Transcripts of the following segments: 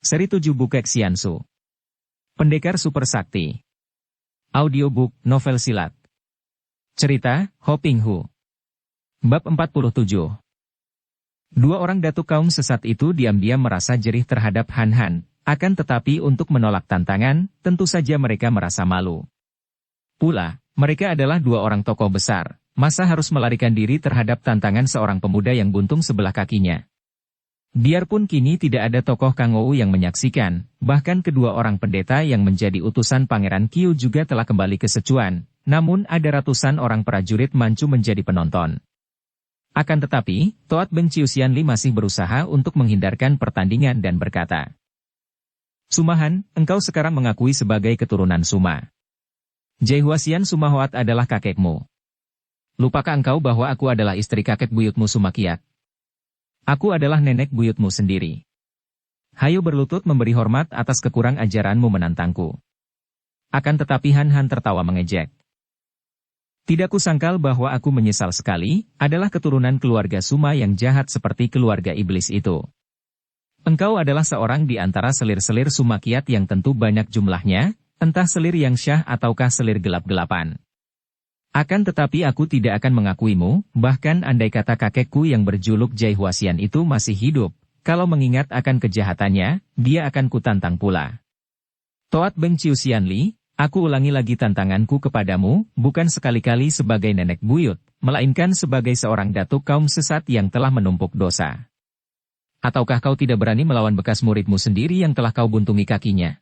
Seri 7 Bukek Xiansu. Pendekar Super Sakti. Audiobook, novel silat. Cerita, Ho Ping Hu. Bab 47. Dua orang datuk kaum sesat itu diam-diam merasa jerih terhadap Han Han, akan tetapi untuk menolak tantangan, tentu saja mereka merasa malu. Pula, mereka adalah dua orang tokoh besar, masa harus melarikan diri terhadap tantangan seorang pemuda yang buntung sebelah kakinya. Biarpun kini tidak ada tokoh Kang Ou yang menyaksikan, bahkan kedua orang pendeta yang menjadi utusan Pangeran Qiu juga telah kembali ke Sichuan, namun ada ratusan orang prajurit Manchu menjadi penonton. Akan tetapi, Toat Beng Chiu Xianli masih berusaha untuk menghindarkan pertandingan dan berkata, "Sumahan, engkau sekarang mengakui sebagai keturunan Suma. Jaihuasian Sumahoat adalah kakekmu. Lupakah engkau bahwa aku adalah istri kakek buyutmu Sumakiat? Aku adalah nenek buyutmu sendiri. Hayo berlutut memberi hormat atas kekurang ajaranmu menantangku." Akan tetapi Han Han tertawa mengejek. "Tidak kusangkal bahwa aku menyesal sekali, adalah keturunan keluarga Suma yang jahat seperti keluarga iblis itu. Engkau adalah seorang di antara selir-selir Sumakiat yang tentu banyak jumlahnya, entah selir yang syah ataukah selir gelap-gelapan. Akan tetapi aku tidak akan mengakuimu, bahkan andai kata kakekku yang berjuluk Jaihuasian itu masih hidup, kalau mengingat akan kejahatannya, dia akan kutantang pula. Toat Beng Chiu Xianli, aku ulangi lagi tantanganku kepadamu, bukan sekali-kali sebagai nenek buyut, melainkan sebagai seorang datuk kaum sesat yang telah menumpuk dosa. Ataukah kau tidak berani melawan bekas muridmu sendiri yang telah kau buntungi kakinya?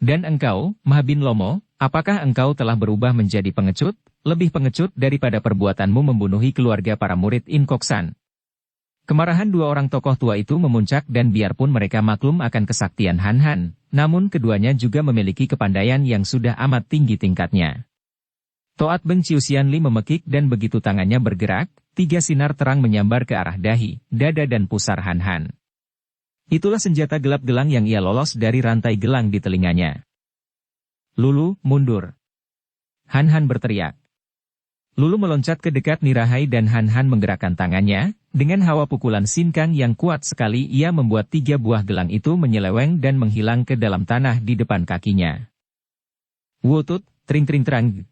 Dan engkau, Ma Bin Lomo, apakah engkau telah berubah menjadi pengecut, lebih pengecut daripada perbuatanmu membunuhi keluarga para murid In Koksan?" Kemarahan dua orang tokoh tua itu memuncak dan biarpun mereka maklum akan kesaktian Han Han, namun keduanya juga memiliki kepandaian yang sudah amat tinggi tingkatnya. Toat Beng Chiu Xianli memekik dan begitu tangannya bergerak, 3 sinar terang menyambar ke arah dahi, dada dan pusar Han Han. Itulah senjata gelap gelang yang ia lolos dari rantai gelang di telinganya. "Lulu, mundur!" Han Han berteriak. Lulu meloncat ke dekat Nirahai dan Han Han menggerakkan tangannya, dengan hawa pukulan sinkang yang kuat sekali ia membuat 3 buah gelang itu menyeleweng dan menghilang ke dalam tanah di depan kakinya. Wutut, tring-tring-terang.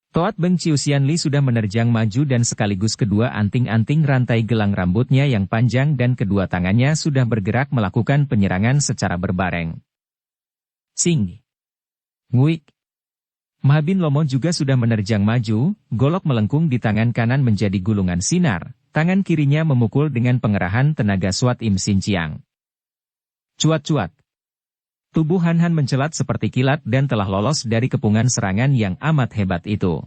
Toat Beng Chiu Xianli sudah menerjang maju dan sekaligus kedua anting-anting rantai gelang rambutnya yang panjang dan kedua tangannya sudah bergerak melakukan penyerangan secara berbareng. Sing! Nguik! Ma Bin Lomo juga sudah menerjang maju, golok melengkung di tangan kanan menjadi gulungan sinar, tangan kirinya memukul dengan pengerahan tenaga Swat Im Sin Chiang. Cuat-cuat! Tubuh Han Han mencelat seperti kilat dan telah lolos dari kepungan serangan yang amat hebat itu.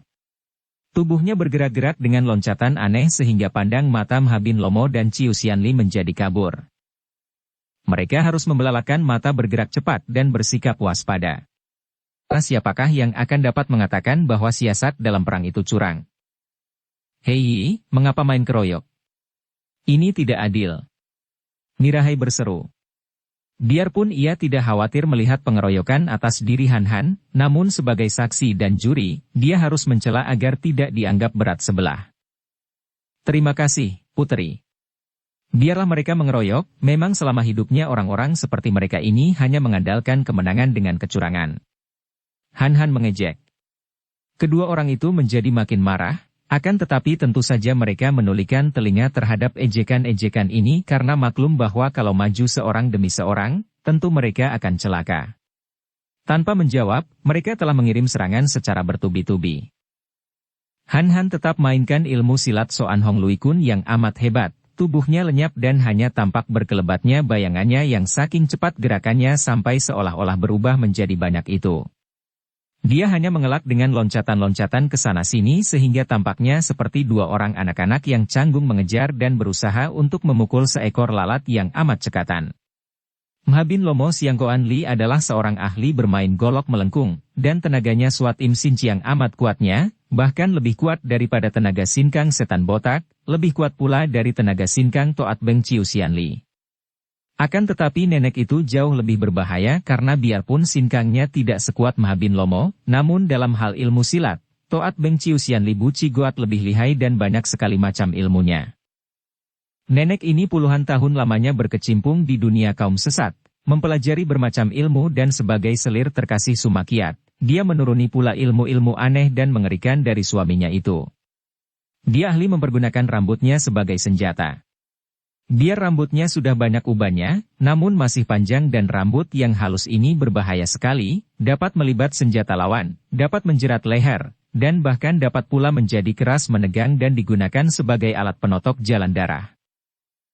Tubuhnya bergerak-gerak dengan loncatan aneh sehingga pandang mata Ma Bin Lomo dan Chiu Xianli menjadi kabur. Mereka harus membelalakan mata bergerak cepat dan bersikap waspada. Siapakah yang akan dapat mengatakan bahwa siasat dalam perang itu curang? "Hei, mengapa main keroyok? Ini tidak adil." Nirahai berseru. Biarpun ia tidak khawatir melihat pengeroyokan atas diri Han Han, namun sebagai saksi dan juri, dia harus mencela agar tidak dianggap berat sebelah. "Terima kasih, Puteri. Biarlah mereka mengeroyok, memang selama hidupnya orang-orang seperti mereka ini hanya mengandalkan kemenangan dengan kecurangan." Han Han mengejek. Kedua orang itu menjadi makin marah, akan tetapi tentu saja mereka menulikan telinga terhadap ejekan-ejekan ini karena maklum bahwa kalau maju seorang demi seorang, tentu mereka akan celaka. Tanpa menjawab, mereka telah mengirim serangan secara bertubi-tubi. Han Han tetap mainkan ilmu silat Soan Hong Lui Kun yang amat hebat, tubuhnya lenyap dan hanya tampak berkelebatnya bayangannya yang saking cepat gerakannya sampai seolah-olah berubah menjadi banyak itu. Dia hanya mengelak dengan loncatan-loncatan ke sana-sini sehingga tampaknya seperti dua orang anak-anak yang canggung mengejar dan berusaha untuk memukul seekor lalat yang amat cekatan. Ma Bin Lomo Siangkoan Li adalah seorang ahli bermain golok melengkung, dan tenaganya Swat Im Sin Chiang amat kuatnya, bahkan lebih kuat daripada tenaga sinkang setan botak, lebih kuat pula dari tenaga sinkang Toat Beng Chiu Xianli. Akan tetapi nenek itu jauh lebih berbahaya karena biarpun sinkangnya tidak sekuat Ma Bin Lomo, namun dalam hal ilmu silat, Toat Beng Chiu Xianli Bu Chi Goat lebih lihai dan banyak sekali macam ilmunya. Nenek ini puluhan tahun lamanya berkecimpung di dunia kaum sesat, mempelajari bermacam ilmu dan sebagai selir terkasih Sumakiat, dia menuruni pula ilmu-ilmu aneh dan mengerikan dari suaminya itu. Dia ahli mempergunakan rambutnya sebagai senjata. Biar rambutnya sudah banyak ubannya, namun masih panjang dan rambut yang halus ini berbahaya sekali, dapat melibat senjata lawan, dapat menjerat leher, dan bahkan dapat pula menjadi keras menegang dan digunakan sebagai alat penotok jalan darah.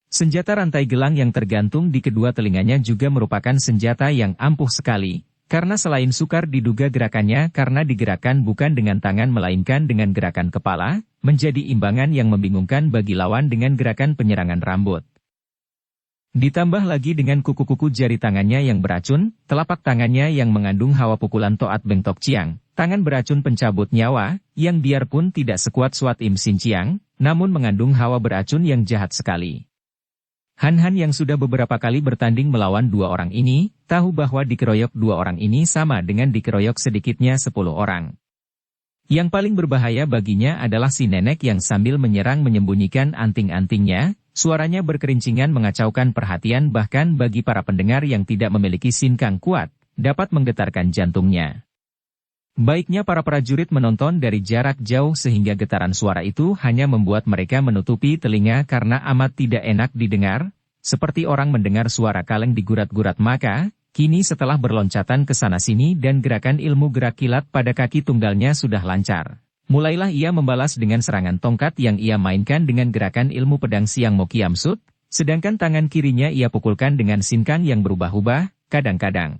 Senjata rantai gelang yang tergantung di kedua telinganya juga merupakan senjata yang ampuh sekali, karena selain sukar diduga gerakannya karena digerakkan bukan dengan tangan melainkan dengan gerakan kepala, menjadi imbangan yang membingungkan bagi lawan dengan gerakan penyerangan rambut. Ditambah lagi dengan kuku-kuku jari tangannya yang beracun, telapak tangannya yang mengandung hawa pukulan Toat Beng Tok Chiang, tangan beracun pencabut nyawa, yang biarpun tidak sekuat Swat Im Sin Chiang, namun mengandung hawa beracun yang jahat sekali. Han yang sudah beberapa kali bertanding melawan dua orang ini, tahu bahwa dikeroyok dua orang ini sama dengan dikeroyok sedikitnya 10 orang. Yang paling berbahaya baginya adalah si nenek yang sambil menyerang menyembunyikan anting-antingnya, suaranya berkerincingan mengacaukan perhatian bahkan bagi para pendengar yang tidak memiliki sinkang kuat, dapat menggetarkan jantungnya. Baiknya para prajurit menonton dari jarak jauh sehingga getaran suara itu hanya membuat mereka menutupi telinga karena amat tidak enak didengar, seperti orang mendengar suara kaleng digurat-gurat maka, kini setelah berloncatan ke sana-sini dan gerakan ilmu gerak kilat pada kaki tunggalnya sudah lancar. Mulailah ia membalas dengan serangan tongkat yang ia mainkan dengan gerakan ilmu pedang Siang Mo Kiam Sut, sedangkan tangan kirinya ia pukulkan dengan sinkang yang berubah-ubah, kadang-kadang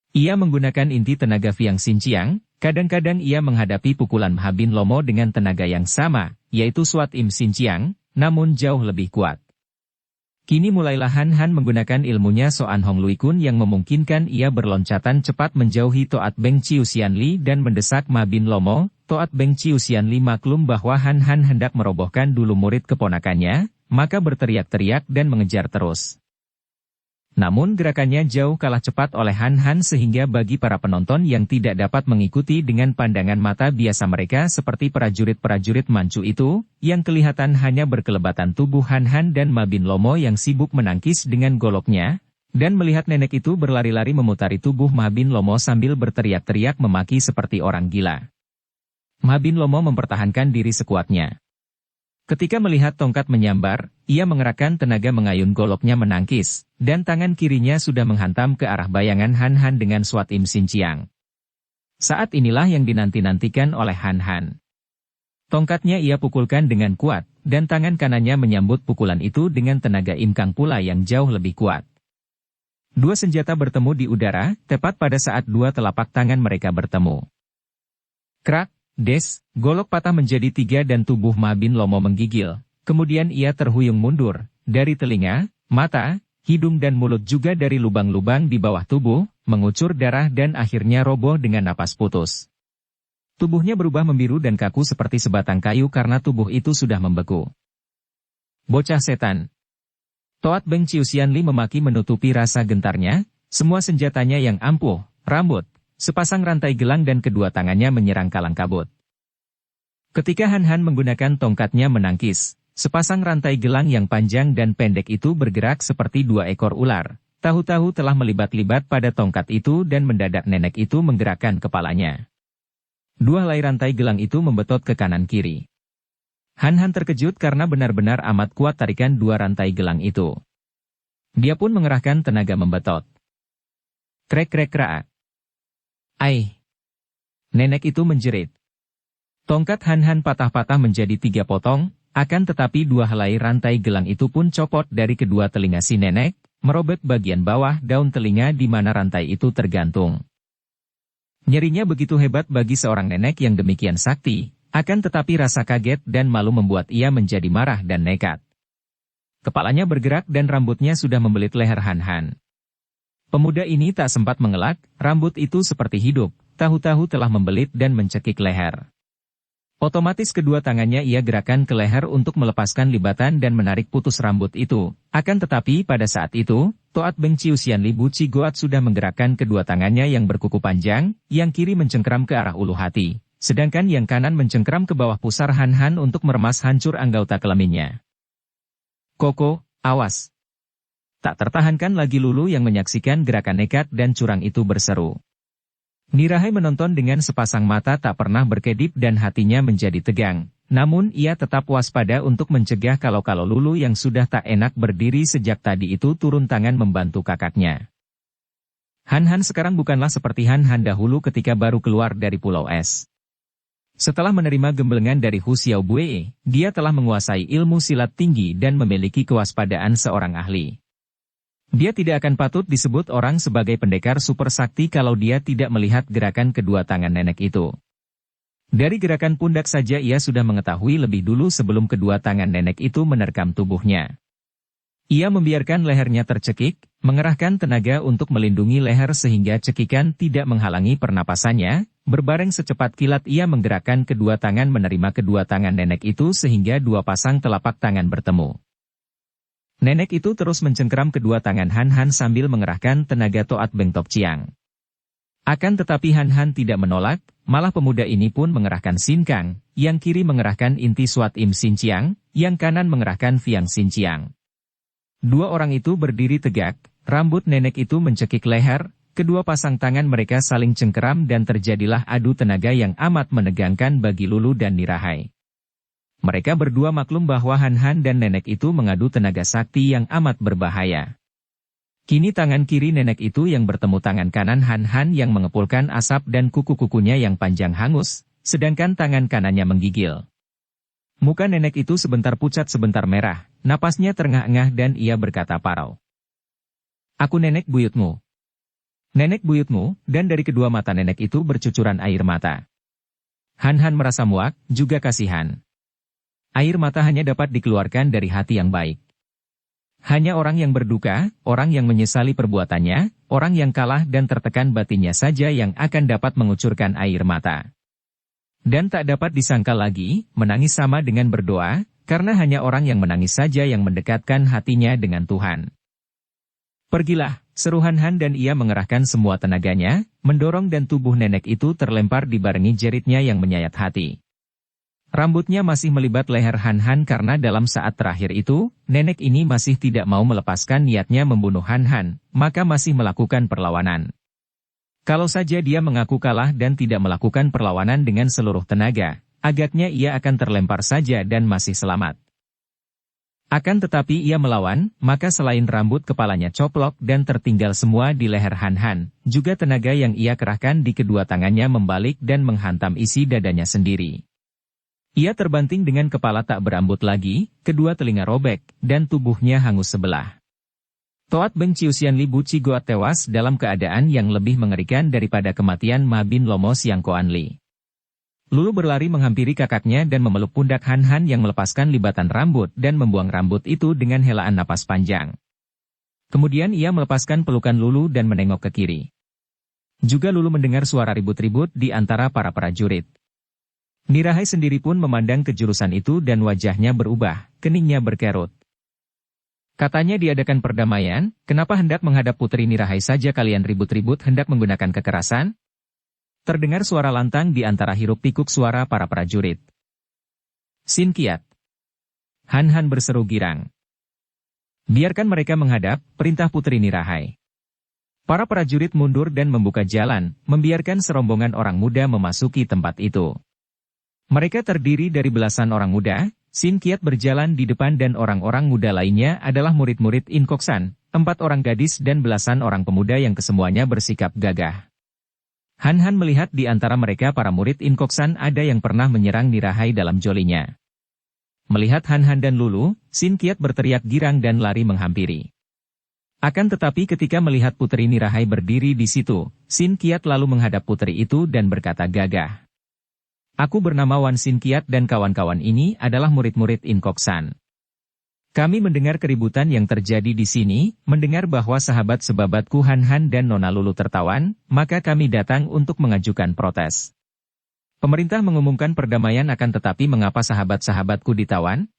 ia menggunakan inti tenaga Fiang Sin Chiang, kadang-kadang ia menghadapi pukulan Mha Bin Lomo dengan tenaga yang sama, yaitu Swat Im Sin Chiang, namun jauh lebih kuat. Kini mulailah Han menggunakan ilmunya Soan Hong Lui Kun yang memungkinkan ia berloncatan cepat menjauhi Toat Beng Chiu Sian Li dan mendesak Mha Bin Lomo. Toat Beng Chiu Sian Li maklum bahwa Han hendak merobohkan dulu murid keponakannya, maka berteriak-teriak dan mengejar terus. Namun gerakannya jauh kalah cepat oleh Han sehingga bagi para penonton yang tidak dapat mengikuti dengan pandangan mata biasa mereka seperti prajurit-prajurit Manchu itu, yang kelihatan hanya berkelebatan tubuh Han dan Mha Bin Lomo yang sibuk menangkis dengan goloknya, dan melihat nenek itu berlari-lari memutari tubuh Mha Bin Lomo sambil berteriak-teriak memaki seperti orang gila. Mha Bin Lomo mempertahankan diri sekuatnya. Ketika melihat tongkat menyambar, ia mengerahkan tenaga mengayun goloknya menangkis, dan tangan kirinya sudah menghantam ke arah bayangan Han dengan Swat Im Sin Chiang. Saat inilah yang dinanti-nantikan oleh Han. Tongkatnya ia pukulkan dengan kuat, dan tangan kanannya menyambut pukulan itu dengan tenaga Im Kang pula yang jauh lebih kuat. Dua senjata bertemu di udara, tepat pada saat dua telapak tangan mereka bertemu. Krak! Des, golok patah menjadi 3 dan tubuh Mha Bin Lomo menggigil. Kemudian ia terhuyung mundur, dari telinga, mata, hidung dan mulut juga dari lubang-lubang di bawah tubuh, mengucur darah dan akhirnya roboh dengan napas putus. Tubuhnya berubah membiru dan kaku seperti sebatang kayu karena tubuh itu sudah membeku. Bocah setan. Toat Beng Chiu Sian Li memaki menutupi rasa gentarnya, semua senjatanya yang ampuh, rambut, sepasang rantai gelang dan kedua tangannya menyerang kalang kabut. Ketika Han menggunakan tongkatnya menangkis, sepasang rantai gelang yang panjang dan pendek itu bergerak seperti 2 ekor ular. Tahu-tahu telah melibat-libat pada tongkat itu dan mendadak nenek itu menggerakkan kepalanya. 2 helai rantai gelang itu membetot ke kanan kiri. Han terkejut karena benar-benar amat kuat tarikan 2 rantai gelang itu. Dia pun mengerahkan tenaga membetot. Krek-krek-krak. Ai! Nenek itu menjerit. Tongkat Han patah-patah menjadi 3 potong, akan tetapi 2 helai rantai gelang itu pun copot dari kedua telinga si nenek, merobek bagian bawah daun telinga di mana rantai itu tergantung. Nyerinya begitu hebat bagi seorang nenek yang demikian sakti, akan tetapi rasa kaget dan malu membuat ia menjadi marah dan nekat. Kepalanya bergerak dan rambutnya sudah membelit leher Han. Pemuda ini tak sempat mengelak, rambut itu seperti hidup, tahu-tahu telah membelit dan mencekik leher. Otomatis kedua tangannya ia gerakkan ke leher untuk melepaskan libatan dan menarik putus rambut itu. Akan tetapi pada saat itu, Toat Beng Chiu Sian Li Bu Chi Goat sudah menggerakkan kedua tangannya yang berkuku panjang, yang kiri mencengkeram ke arah ulu hati, sedangkan yang kanan mencengkeram ke bawah pusar Han untuk meremas hancur anggota kelaminnya. Koko, awas! Tak tertahankan lagi Lulu yang menyaksikan gerakan nekat dan curang itu berseru. Nirahai menonton dengan sepasang mata tak pernah berkedip dan hatinya menjadi tegang. Namun ia tetap waspada untuk mencegah kalau Lulu yang sudah tak enak berdiri sejak tadi itu turun tangan membantu kakaknya. Han sekarang bukanlah seperti Han dahulu ketika baru keluar dari Pulau Es. Setelah menerima gemblengan dari Hu Xiaobue, dia telah menguasai ilmu silat tinggi dan memiliki kewaspadaan seorang ahli. Dia tidak akan patut disebut orang sebagai pendekar super sakti kalau dia tidak melihat gerakan kedua tangan nenek itu. Dari gerakan pundak saja ia sudah mengetahui lebih dulu sebelum kedua tangan nenek itu menerkam tubuhnya. Ia membiarkan lehernya tercekik, mengerahkan tenaga untuk melindungi leher sehingga cekikan tidak menghalangi pernapasannya. Berbareng secepat kilat ia menggerakkan kedua tangan menerima kedua tangan nenek itu sehingga dua pasang telapak tangan bertemu. Nenek itu terus mencengkeram kedua tangan Han sambil mengerahkan tenaga Toat Beng Tok Chiang. Akan tetapi Han tidak menolak, malah pemuda ini pun mengerahkan Sin Kang, yang kiri mengerahkan inti Swat Im Sin Chiang, yang kanan mengerahkan Fiang Sin Chiang. Dua orang itu berdiri tegak, rambut nenek itu mencekik leher, kedua pasang tangan mereka saling cengkeram dan terjadilah adu tenaga yang amat menegangkan bagi Lulu dan Nirahai. Mereka berdua maklum bahwa Han dan nenek itu mengadu tenaga sakti yang amat berbahaya. Kini tangan kiri nenek itu yang bertemu tangan kanan Han yang mengepulkan asap dan kuku-kukunya yang panjang hangus, sedangkan tangan kanannya menggigil. Muka nenek itu sebentar pucat sebentar merah, napasnya terengah-engah dan ia berkata parau. Aku nenek buyutmu. Nenek buyutmu, dan dari kedua mata nenek itu bercucuran air mata. Han merasa muak, juga kasihan. Air mata hanya dapat dikeluarkan dari hati yang baik. Hanya orang yang berduka, orang yang menyesali perbuatannya, orang yang kalah dan tertekan batinnya saja yang akan dapat mengucurkan air mata. Dan tak dapat disangka lagi, menangis sama dengan berdoa, karena hanya orang yang menangis saja yang mendekatkan hatinya dengan Tuhan. Pergilah, seru Han dan ia mengerahkan semua tenaganya, mendorong dan tubuh nenek itu terlempar dibarengi jeritnya yang menyayat hati. Rambutnya masih melibat leher Han karena dalam saat terakhir itu, nenek ini masih tidak mau melepaskan niatnya membunuh Han, maka masih melakukan perlawanan. Kalau saja dia mengaku kalah dan tidak melakukan perlawanan dengan seluruh tenaga, agaknya ia akan terlempar saja dan masih selamat. Akan tetapi ia melawan, maka selain rambut kepalanya coplok dan tertinggal semua di leher Han, juga tenaga yang ia kerahkan di kedua tangannya membalik dan menghantam isi dadanya sendiri. Ia terbanting dengan kepala tak berambut lagi, kedua telinga robek, dan tubuhnya hangus sebelah. Toat Beng Ciusian Li Bu Cigoat tewas dalam keadaan yang lebih mengerikan daripada kematian Ma Bin Lomo Siang Koan Li. Lulu berlari menghampiri kakaknya dan memeluk pundak Han yang melepaskan libatan rambut dan membuang rambut itu dengan helaan napas panjang. Kemudian ia melepaskan pelukan Lulu dan menengok ke kiri. Juga Lulu mendengar suara ribut-ribut di antara para prajurit. Nirahai sendiri pun memandang ke jurusan itu dan wajahnya berubah, keningnya berkerut. Katanya diadakan perdamaian, kenapa hendak menghadap Putri Nirahai saja kalian ribut-ribut hendak menggunakan kekerasan? Terdengar suara lantang di antara hiruk-pikuk suara para prajurit. Sin Kiat. Han berseru girang. Biarkan mereka menghadap, perintah Putri Nirahai. Para prajurit mundur dan membuka jalan, membiarkan serombongan orang muda memasuki tempat itu. Mereka terdiri dari belasan orang muda, Sin Kiat berjalan di depan dan orang-orang muda lainnya adalah murid-murid In Kok San, 4 orang gadis dan belasan orang pemuda yang kesemuanya bersikap gagah. Han melihat di antara mereka para murid In Kok San ada yang pernah menyerang Nirahai dalam jolinya. Melihat Han dan Lulu, Sin Kiat berteriak girang dan lari menghampiri. Akan tetapi ketika melihat Putri Nirahai berdiri di situ, Sin Kiat lalu menghadap putri itu dan berkata gagah. Aku bernama Wan Sin Kiat dan kawan-kawan ini adalah murid-murid In Kok San. Kami mendengar keributan yang terjadi di sini, mendengar bahwa sahabat sebabatku Han dan Nona Lulu tertawan, maka kami datang untuk mengajukan protes. Pemerintah mengumumkan perdamaian akan tetapi mengapa sahabat-sahabatku ditawan?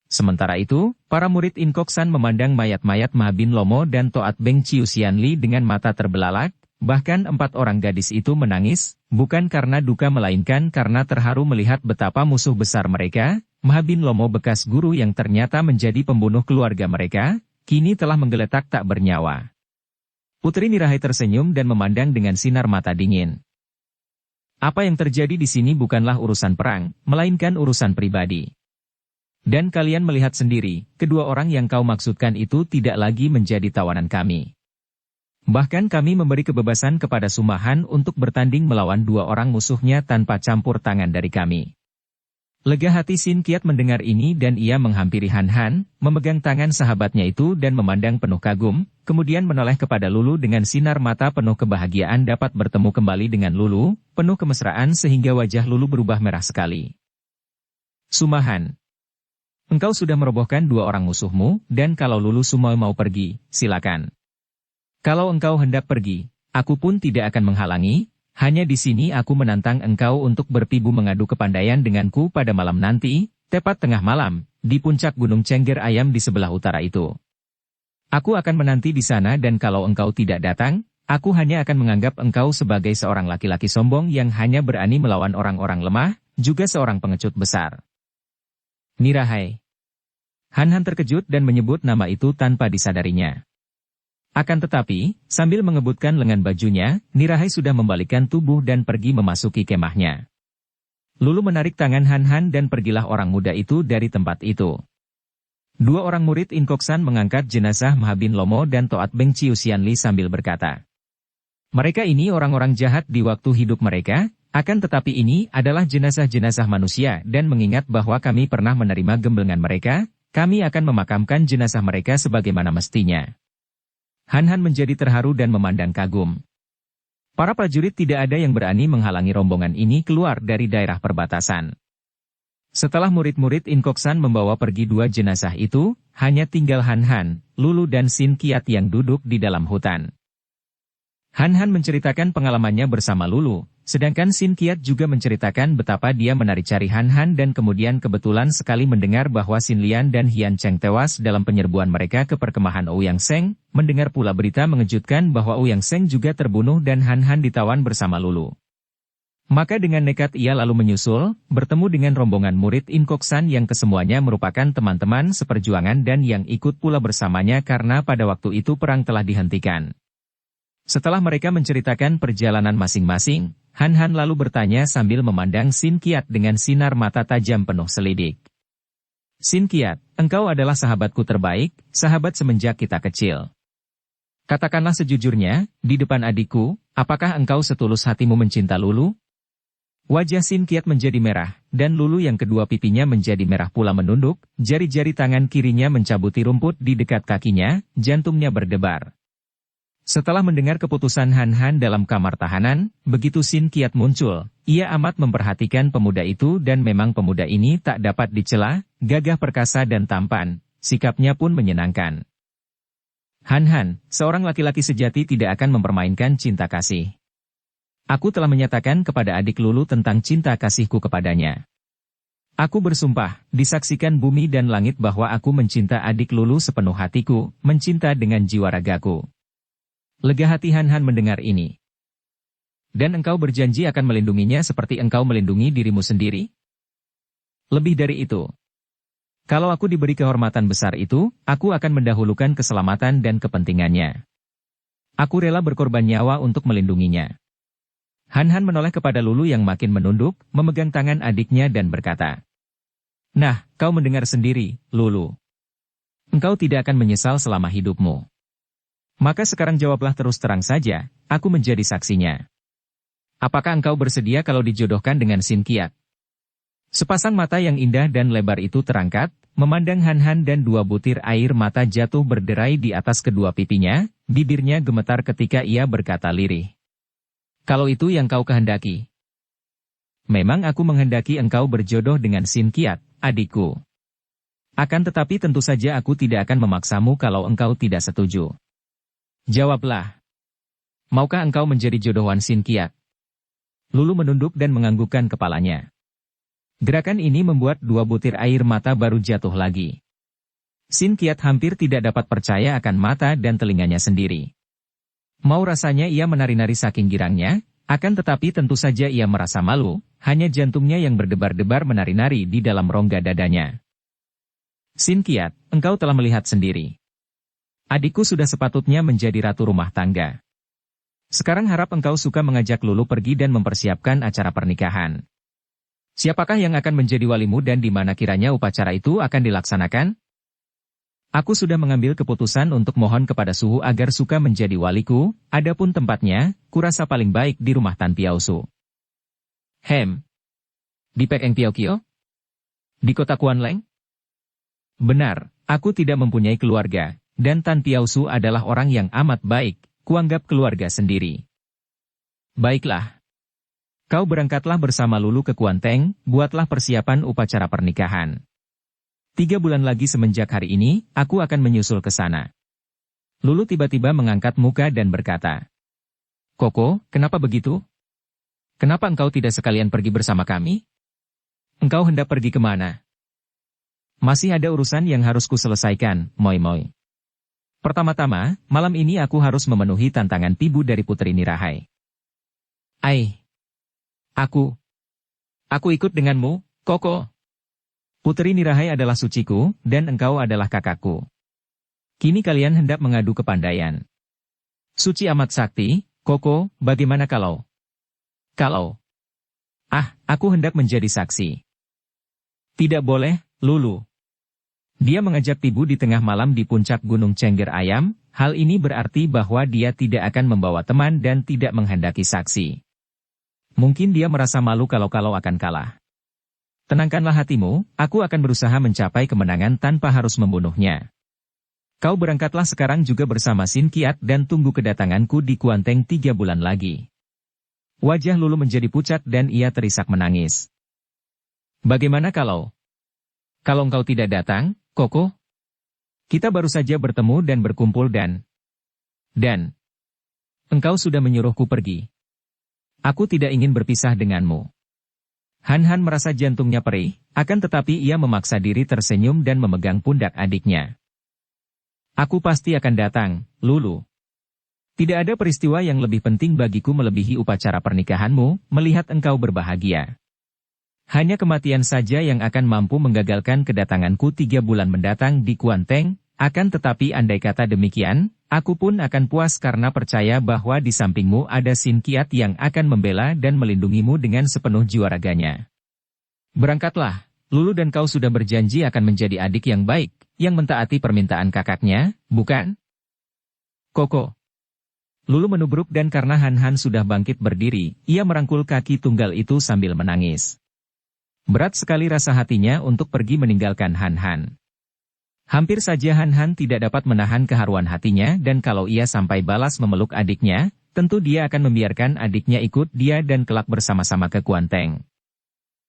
Sementara itu, para murid In Kok San memandang mayat-mayat Ma Bin Lomo dan Toat Beng Ciusian Li dengan mata terbelalak, bahkan 4 orang gadis itu menangis, bukan karena duka melainkan karena terharu melihat betapa musuh besar mereka, Ma Bin Lomo bekas guru yang ternyata menjadi pembunuh keluarga mereka, kini telah menggeletak tak bernyawa. Putri Nirahai tersenyum dan memandang dengan sinar mata dingin. Apa yang terjadi di sini bukanlah urusan perang, melainkan urusan pribadi. Dan kalian melihat sendiri, kedua orang yang kau maksudkan itu tidak lagi menjadi tawanan kami. Bahkan kami memberi kebebasan kepada Sumahan untuk bertanding melawan dua orang musuhnya tanpa campur tangan dari kami. Lega hati Sin Qiat mendengar ini dan ia menghampiri Han Han, memegang tangan sahabatnya itu dan memandang penuh kagum, kemudian menoleh kepada Lulu dengan sinar mata penuh kebahagiaan dapat bertemu kembali dengan Lulu, penuh kemesraan sehingga wajah Lulu berubah merah sekali. Sumahan, engkau sudah merobohkan dua orang musuhmu, dan kalau Lulu Sumoy mau pergi, silakan. Kalau engkau hendak pergi, aku pun tidak akan menghalangi. Hanya di sini aku menantang engkau untuk berpibu mengadu kepandaian denganku pada malam nanti, tepat tengah malam, di puncak Gunung Cengger Ayam di sebelah utara itu. Aku akan menanti di sana dan kalau engkau tidak datang, aku hanya akan menganggap engkau sebagai seorang laki-laki sombong yang hanya berani melawan orang-orang lemah, juga seorang pengecut besar. Nirahai. Han Han terkejut dan menyebut nama itu tanpa disadarinya. Akan tetapi, sambil mengebutkan lengan bajunya, Nirahai sudah membalikkan tubuh dan pergi memasuki kemahnya. Lulu menarik tangan Han Han dan pergilah orang muda itu dari tempat itu. Dua orang murid Inkoksan mengangkat jenazah Mahabin Lomo dan Toat Beng Chiu Xianli sambil berkata. Mereka ini orang-orang jahat di waktu hidup mereka, akan tetapi ini adalah jenazah-jenazah manusia dan mengingat bahwa kami pernah menerima gemblengan mereka, kami akan memakamkan jenazah mereka sebagaimana mestinya. Han Han menjadi terharu dan memandang kagum. Para prajurit tidak ada yang berani menghalangi rombongan ini keluar dari daerah perbatasan. Setelah murid-murid Inkoksan membawa pergi dua jenazah itu, hanya tinggal Han Han, Lulu dan Sin Qiat yang duduk di dalam hutan. Han Han menceritakan pengalamannya bersama Lulu, sedangkan Sin Qiat juga menceritakan betapa dia menari-cari Han Han dan kemudian kebetulan sekali mendengar bahwa Sin Lian dan Hian Cheng tewas dalam penyerbuan mereka ke perkemahan Ouyang Seng, mendengar pula berita mengejutkan bahwa Ouyang Seng juga terbunuh dan Han Han ditawan bersama Lulu. Maka dengan nekat ia lalu menyusul, bertemu dengan rombongan murid Inkoksan yang kesemuanya merupakan teman-teman seperjuangan dan yang ikut pula bersamanya karena pada waktu itu perang telah dihentikan. Setelah mereka menceritakan perjalanan masing-masing, Han Han lalu bertanya sambil memandang Sin Qiat dengan sinar mata tajam penuh selidik. Sin Qiat, engkau adalah sahabatku terbaik, sahabat semenjak kita kecil. Katakanlah sejujurnya, di depan adikku, apakah engkau setulus hatimu mencinta Lulu? Wajah Sin Qiat menjadi merah, dan Lulu yang kedua pipinya menjadi merah pula menunduk, jari-jari tangan kirinya mencabuti rumput di dekat kakinya, jantungnya berdebar. Setelah mendengar keputusan Han Han dalam kamar tahanan, begitu Sin Qiat muncul, ia amat memperhatikan pemuda itu dan memang pemuda ini tak dapat dicela, gagah perkasa dan tampan, sikapnya pun menyenangkan. Han Han, seorang laki-laki sejati tidak akan mempermainkan cinta kasih. Aku telah menyatakan kepada adik Lulu tentang cinta kasihku kepadanya. Aku bersumpah, disaksikan bumi dan langit bahwa aku mencinta adik Lulu sepenuh hatiku, mencinta dengan jiwa ragaku. Lega hati Han Han mendengar ini. Dan engkau berjanji akan melindunginya seperti engkau melindungi dirimu sendiri? Lebih dari itu. Kalau aku diberi kehormatan besar itu, aku akan mendahulukan keselamatan dan kepentingannya. Aku rela berkorban nyawa untuk melindunginya. Han Han menoleh kepada Lulu yang makin menunduk, memegang tangan adiknya dan berkata. Nah, kau mendengar sendiri, Lulu. Engkau tidak akan menyesal selama hidupmu. Maka sekarang jawablah terus terang saja, aku menjadi saksinya. Apakah engkau bersedia kalau dijodohkan dengan Sin Qiat? Sepasang mata yang indah dan lebar itu terangkat, memandang Han Han dan dua butir air mata jatuh berderai di atas kedua pipinya, bibirnya gemetar ketika ia berkata lirih. Kalau itu yang kau kehendaki. Memang aku menghendaki engkau berjodoh dengan Sin Qiat, adikku. Akan tetapi tentu saja aku tidak akan memaksamu kalau engkau tidak setuju. Jawablah. Maukah engkau menjadi jodohan Sin Qiat? Lulu menunduk dan menganggukkan kepalanya. Gerakan ini membuat dua butir air mata baru jatuh lagi. Sin Qiat hampir tidak dapat percaya akan mata dan telinganya sendiri. Mau rasanya ia menari-nari saking girangnya, akan tetapi tentu saja ia merasa malu, hanya jantungnya yang berdebar-debar menari-nari di dalam rongga dadanya. Sin Qiat, engkau telah melihat sendiri. Adikku sudah sepatutnya menjadi ratu rumah tangga. Sekarang harap engkau suka mengajak Lulu pergi dan mempersiapkan acara pernikahan. Siapakah yang akan menjadi walimu dan di mana kiranya upacara itu akan dilaksanakan? Aku sudah mengambil keputusan untuk mohon kepada Suhu agar suka menjadi waliku, adapun tempatnya, kurasa paling baik di rumah Tan Piao Su. Di Pekeng Piao Kio? Di kota Kuan Leng? Benar, aku tidak mempunyai keluarga, dan Tan Piao Su adalah orang yang amat baik, kuanggap keluarga sendiri. Baiklah. Kau berangkatlah bersama Lulu ke Kuan Teng, buatlah persiapan upacara pernikahan. 3 bulan lagi semenjak hari ini, aku akan menyusul ke sana. Lulu tiba-tiba mengangkat muka dan berkata, Koko, kenapa begitu? Kenapa engkau tidak sekalian pergi bersama kami? Engkau hendak pergi kemana? Masih ada urusan yang harus kuselesaikan, moi-moi. Pertama-tama, malam ini aku harus memenuhi tantangan Pibu dari Putri Nirahai. Aku ikut denganmu, Koko. Putri Nirahai adalah suciku, dan engkau adalah kakakku. Kini kalian hendak mengadu kepandaian. Suci amat sakti, Koko, bagaimana kalau? Aku hendak menjadi saksi. Tidak boleh, Lulu. Dia mengajak Pibu di tengah malam di puncak Gunung Cengger Ayam, hal ini berarti bahwa dia tidak akan membawa teman dan tidak menghendaki saksi. Mungkin dia merasa malu kalau akan kalah. Tenangkanlah hatimu, aku akan berusaha mencapai kemenangan tanpa harus membunuhnya. Kau berangkatlah sekarang juga bersama Sin Kiat dan tunggu kedatanganku di Kuan Teng 3 bulan lagi. Wajah Lulu menjadi pucat dan ia terisak menangis. Bagaimana kalau engkau tidak datang, Koko? Kita baru saja bertemu dan berkumpul dan engkau sudah menyuruhku pergi. Aku tidak ingin berpisah denganmu. Han merasa jantungnya perih, akan tetapi ia memaksa diri tersenyum dan memegang pundak adiknya. Aku pasti akan datang, Lulu. Tidak ada peristiwa yang lebih penting bagiku melebihi upacara pernikahanmu, melihat engkau berbahagia. Hanya kematian saja yang akan mampu menggagalkan kedatanganku 3 bulan mendatang di Kuan Teng, akan tetapi andai kata demikian, aku pun akan puas karena percaya bahwa di sampingmu ada Sin Kiat yang akan membela dan melindungimu dengan sepenuh jiwa raganya. Berangkatlah, Lulu dan kau sudah berjanji akan menjadi adik yang baik, yang mentaati permintaan kakaknya, bukan? Koko. Lulu menubruk dan karena Han sudah bangkit berdiri, ia merangkul kaki tunggal itu sambil menangis. Berat sekali rasa hatinya untuk pergi meninggalkan Han. Hampir saja Han tidak dapat menahan keharuan hatinya dan kalau ia sampai balas memeluk adiknya, tentu dia akan membiarkan adiknya ikut dia dan kelak bersama-sama ke Kuan Teng.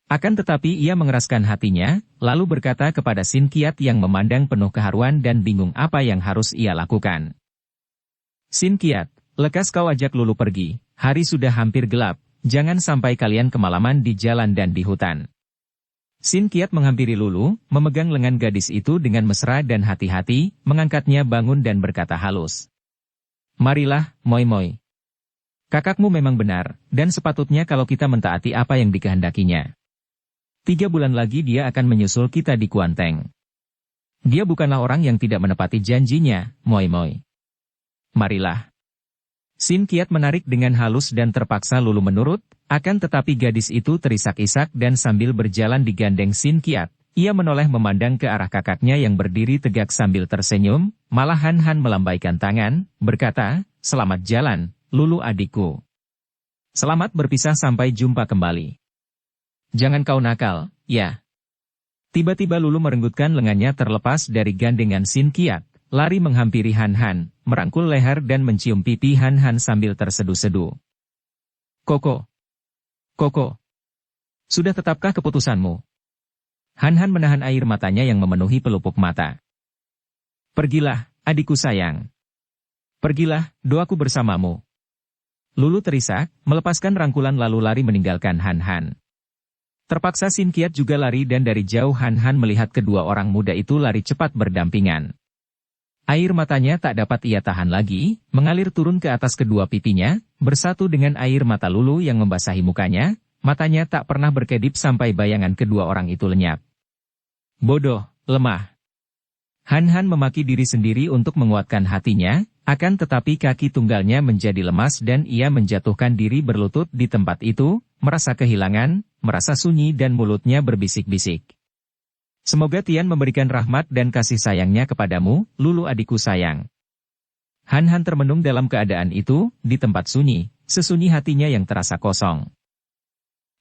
Akan tetapi ia mengeraskan hatinya, lalu berkata kepada Sin Kiat yang memandang penuh keharuan dan bingung apa yang harus ia lakukan. Sin Kiat, lekas kau ajak Lulu pergi, hari sudah hampir gelap, jangan sampai kalian kemalaman di jalan dan di hutan. Sin Kiat menghampiri Lulu, memegang lengan gadis itu dengan mesra dan hati-hati, mengangkatnya bangun dan berkata halus. Marilah, moi-moi. Kakakmu memang benar, dan sepatutnya kalau kita mentaati apa yang dikehendakinya. 3 bulan lagi dia akan menyusul kita di Kuan Teng. Dia bukanlah orang yang tidak menepati janjinya, moi-moi. Marilah. Sin Kiat menarik dengan halus dan terpaksa Lulu menurut, akan tetapi gadis itu terisak-isak dan sambil berjalan digandeng Sin Kiat, ia menoleh memandang ke arah kakaknya yang berdiri tegak sambil tersenyum, malah Han melambaikan tangan, berkata, selamat jalan, Lulu adikku. Selamat berpisah sampai jumpa kembali. Jangan kau nakal, ya. Tiba-tiba Lulu merenggutkan lengannya terlepas dari gandengan Sin Kiat, lari menghampiri Han, merangkul leher dan mencium pipi Han sambil terseduh-seduh. Koko. Sudah tetapkah keputusanmu? Han menahan air matanya yang memenuhi pelupuk mata. Pergilah, adikku sayang. Pergilah, doaku bersamamu. Lulu terisak, melepaskan rangkulan lalu lari meninggalkan Han. Terpaksa Sin Kiat juga lari dan dari jauh Han melihat kedua orang muda itu lari cepat berdampingan. Air matanya tak dapat ia tahan lagi, mengalir turun ke atas kedua pipinya, bersatu dengan air mata Lulu yang membasahi mukanya, matanya tak pernah berkedip sampai bayangan kedua orang itu lenyap. Bodoh, lemah. Han Han memaki diri sendiri untuk menguatkan hatinya, akan tetapi kaki tunggalnya menjadi lemas dan ia menjatuhkan diri berlutut di tempat itu, merasa kehilangan, merasa sunyi dan mulutnya berbisik-bisik. Semoga Tian memberikan rahmat dan kasih sayangnya kepadamu, Lulu adikku sayang. Han Han termenung dalam keadaan itu, di tempat sunyi, sesunyi hatinya yang terasa kosong.